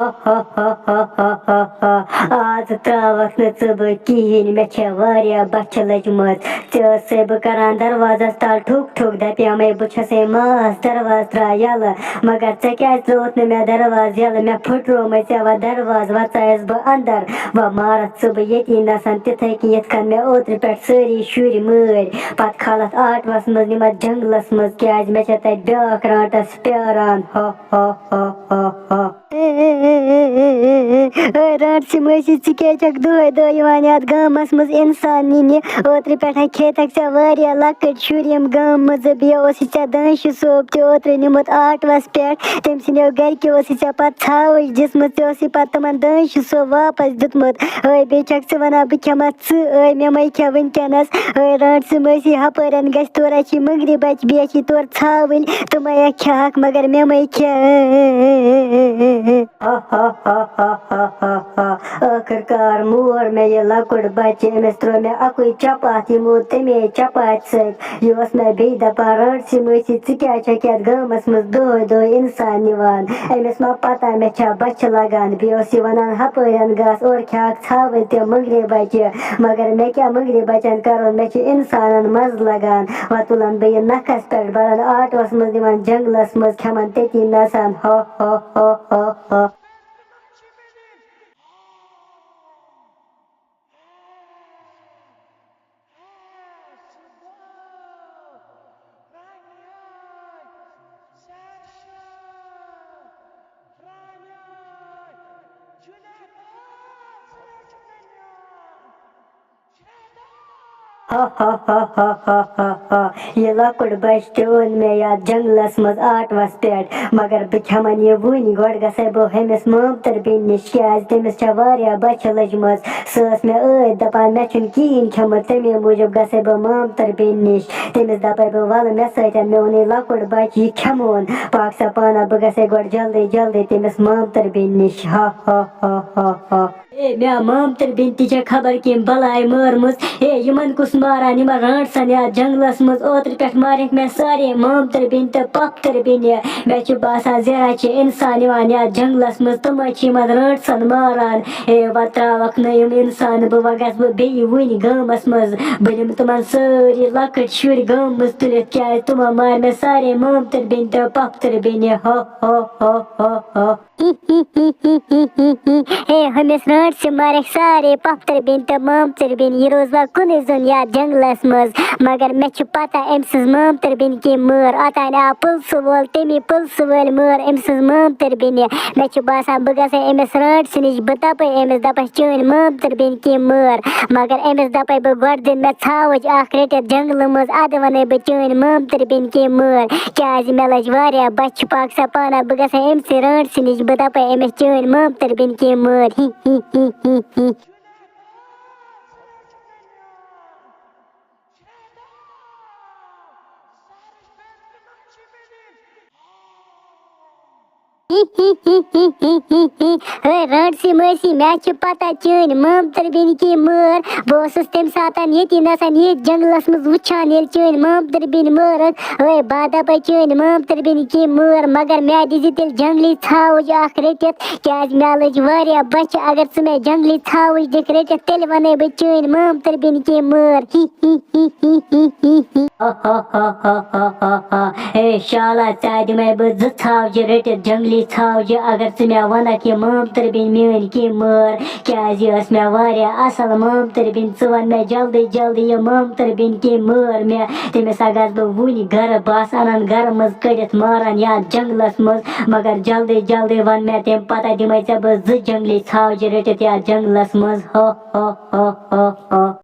आज त्रावक न च बह किहिन मे छे वारिया बच्छ लजमत से बह करान दरवाजस तल ठुक ठुक दपे बह छसे मास दरवाज त्रा यल मगर ऐ क्या त्रोत न मे दरवाज यल मे फुटरो मे वा दरवाज वचायस बह अंदर व मारत च बह यती नसन तिथे कि यथ कन मे ओत्र पे सारी शुर मर पत खलत आटवस मज निमत जंगलस मज क्या मे छे तत ब्याख रांटस प्यारान रानसी मसी क्या दह दह यथ गामस मज इंसान नीन ओत्र पे खेतक चे वारिया लकट शुर यम गाम मज बे दानश सोब ते ओत्र निमुत आटवस पे तम सो गरको चे पत छावच दिसमुत पे तमन दानश सोब वापस दितमुत बे चे वन बह खेमा मे मै खे वनकस रानसी मसी हपरन गि तोर मंगरी बच बे तोर छावन तो मै खेक मगर मे मै खे आखिरकार मोर मे ये लकुट बच्चे अमिस त्रो मे अकुई चपात यमो तमे चपात सत यह मे बे दपान रानसी मसी क्या गामस मज दह दह इंसान निवान अमिस मा पता मे छा बच्चे लगान बे वनान हपरन गस और खेक छावन ते मंगरे बच्चे मगर मे क्या मंगरे बच्चन कर मे इंसान मज लगान व तुलन बह नखस पे बरन आटोस मज दिवान जंगलस मज खेमन तती नसान ये लकुट बच तोन मे याद जंगलस मज आटवस पे मगर बह खेमन यह वन गोड गसे बह हमिस मामतर बेन निश क्या तमिस छे वारिया बच्चे लजम सस मे दपान मे छुन कहें खेमुत तमे मूजूब गसे बह मामतर बेन निश तमिस दपे बह वल मे सतन मे ओन लकुट बच यह खेमोन पाक सा पाना बह गसे गोड जल्दी जल्दी तमिस मामतर बेन निश ए मे मामतर बेन ती खबर कि बलाय मारमुस यमन कुस मारान यमन रांटसन या जंगलस मज ओत्र पे मारिक मे सारे मामतर बेन तो पपतर बेन मे बासान जरा इंसान या जंगलस मज तम यमन रांटसन मारान व त्रावक न यम इंसान बह व गस बे वन गामस मज बह निम तमन सारी लकट शुर गाम मज तुलित क्या तुम मार मे सारे मामतर बेन तो पपतर बेन हमिस रांट से मारक सारे पपतर बेन तो मामतर बेन यह रोज वा कुन जन या जंगलस मज मगर मे पता अम्स मामतर बेन कि मर अतान आ पुलस वोल तमी पुलस वल मर अम्स मामतर बेन मे बासान बह गसे अमिस रांट निश बह दपे अमिस दपस चन मामतर बेन कि मर मगर अमिस दपे बह गोड दिन मे छावच अख रटित जंगल मज अद वन बह चन मामतर बेन कि मर क्या मे लज वारिया बच्चे पाक सा पाना बह गसे अम्स रांट निश बह दपे अमिस चन मामतर बेन कि मर रानसी मसी मे पता चन मामतर बेन कि मर बह तम सातन ये नसान ये जंगलस मज वुचान ये चन मामतर बेन मरक बह दपे चन मामतर बेन कि मर मगर मे दिज तेल जंगली छावच अख रटित क्या मे लज वारिया बच्चे अगर च मे जंगली छावच दिख रटित तेल वन बह चन मामतर बेन कि मर शाला चे दिमे बह ज छावज रटित जंगली छावज अगर च मे वन कि मामतर बेन मेन कि मर क्या मे वारिया असल मामतर बेन च वन मे जल्दी जल्दी यह मामतर बेन कि मर मे तमिस गस बह वन गर बस अनान गर मज कड़ित मारान या जंगलस मज मगर जल्दी जल्दी वन मे तम पता दिमे बह ज जंगली छावज रटित या जंगलस मज